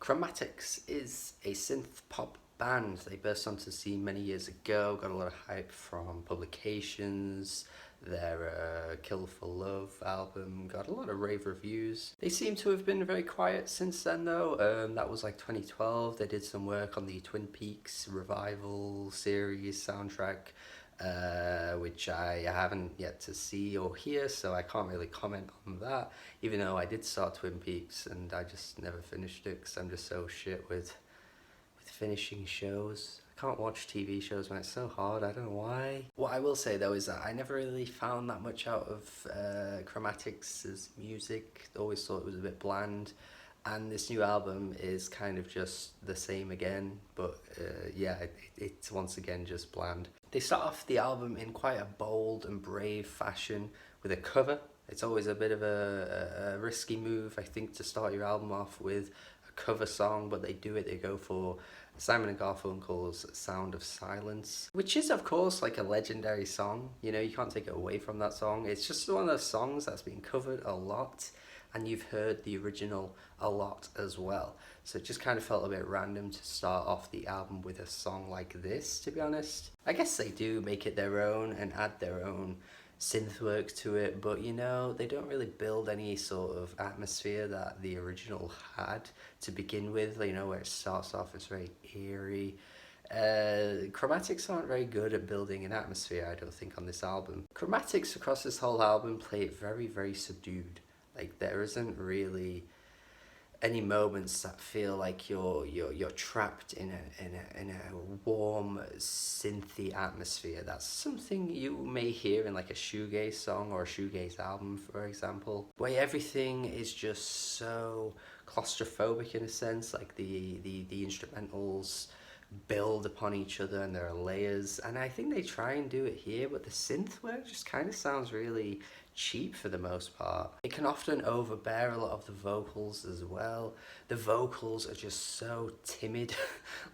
Chromatics is a synth pop band. They burst onto the scene many years ago, got a lot of hype from publications. Their Kill for Love album got a lot of rave reviews. They seem to have been very quiet since then though. That was like 2012. They did some work on the Twin Peaks revival series soundtrack, which I haven't yet to see or hear, so I can't really comment on that, even though I did start Twin Peaks and I just never finished it because I'm just so shit with finishing shows. I can't watch TV shows when it's so hard, I don't know why. What I will say though is that I never really found that much out of Chromatics' music. Always thought it was a bit bland. And this new album is kind of just the same again, but yeah, it's once again just bland. They start off the album in quite a bold and brave fashion with a cover. It's always a bit of a risky move, I think, to start your album off with a cover song, but they do it. They go for Simon & Garfunkel's Sound of Silence, which is, of course, like a legendary song. You know, you can't take it away from that song. It's just one of those songs that's been covered a lot, and you've heard the original a lot as well. So it just kind of felt a bit random to start off the album with a song like this, to be honest. I guess they do make it their own and add their own synth work to it, but you know, they don't really build any sort of atmosphere that the original had to begin with. You know, where it starts off, it's very eerie. Chromatics aren't very good at building an atmosphere, I don't think, on this album. Chromatics across this whole album play it very, very subdued. Like, there isn't really any moments that feel like you're trapped in a warm synthy atmosphere. That's something you may hear in like a shoegaze song or a shoegaze album, for example, where everything is just so claustrophobic in a sense. Like the instrumentals build upon each other and there are layers, and I think they try and do it here, but the synth work just kind of sounds really cheap for the most part. It can often overbear a lot of the vocals as well. The vocals are just so timid.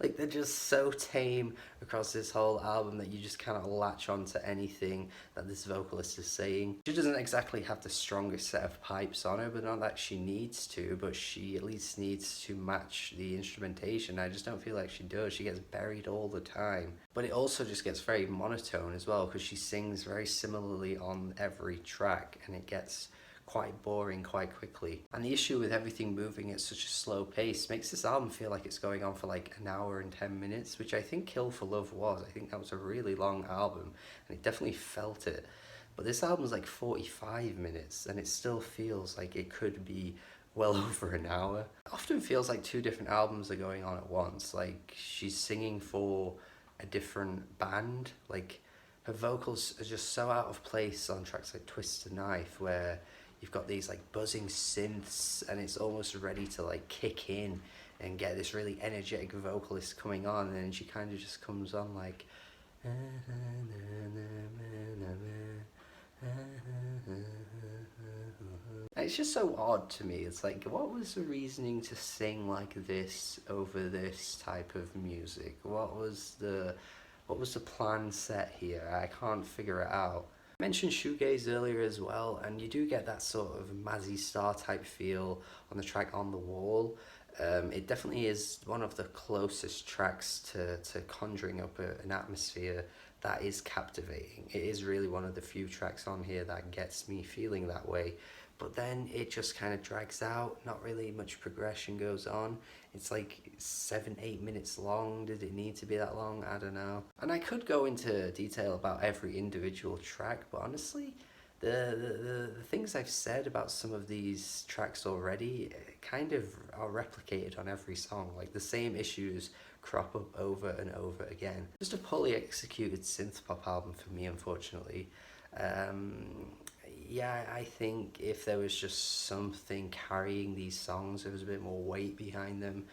Like, they're just so tame across this whole album that you just cannot latch on to anything that this vocalist is saying. She doesn't exactly have the strongest set of pipes on her, but not that she needs to, but she at least needs to match the instrumentation. I just don't feel like she does. She gets buried all the time. But it also just gets very monotone as well, because she sings very similarly on every track, and it gets quite boring quite quickly. And the issue with everything moving at such a slow pace makes this album feel like it's going on for like an hour and 10 minutes, which I think Kill for Love was. I think that was a really long album, and it definitely felt it. But this album's like 45 minutes, and it still feels like it could be well over an hour. It often feels like two different albums are going on at once. Like, she's singing for a different band. Like, her vocals are just so out of place on tracks like Twist a Knife, where you've got these like buzzing synths and it's almost ready to like kick in and get this really energetic vocalist coming on, and then she kind of just comes on like it's just so odd to me. It's like, what was the reasoning to sing like this over this type of music? What was the plan set here? I can't figure it out. I mentioned shoegaze earlier as well, and you do get that sort of Mazzy Star type feel on the track On the Wall. It definitely is one of the closest tracks to conjuring up an atmosphere that is captivating. It is really one of the few tracks on here that gets me feeling that way. But then it just kind of drags out, not really much progression goes on. It's like 7-8 minutes long. Did it need to be that long? I don't know. And I could go into detail about every individual track, but honestly, the things I've said about some of these tracks already kind of are replicated on every song. Like, the same issues crop up over and over again. Just a poorly executed synth pop album for me, unfortunately. Yeah, I think if there was just something carrying these songs, there was a bit more weight behind them,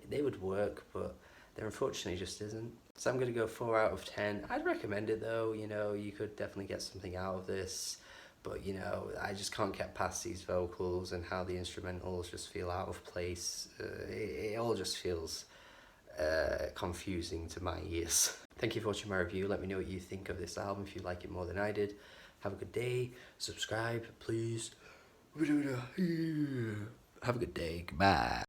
they would work, but there unfortunately just isn't. So I'm going to go 4 out of 10. I'd recommend it though. You know, you could definitely get something out of this, but you know, I just can't get past these vocals and how the instrumentals just feel out of place. It all just feels confusing to my ears. Thank you for watching my review. Let me know what you think of this album, if you like it more than I did. Have a good day. Subscribe, please. Have a good day. Goodbye.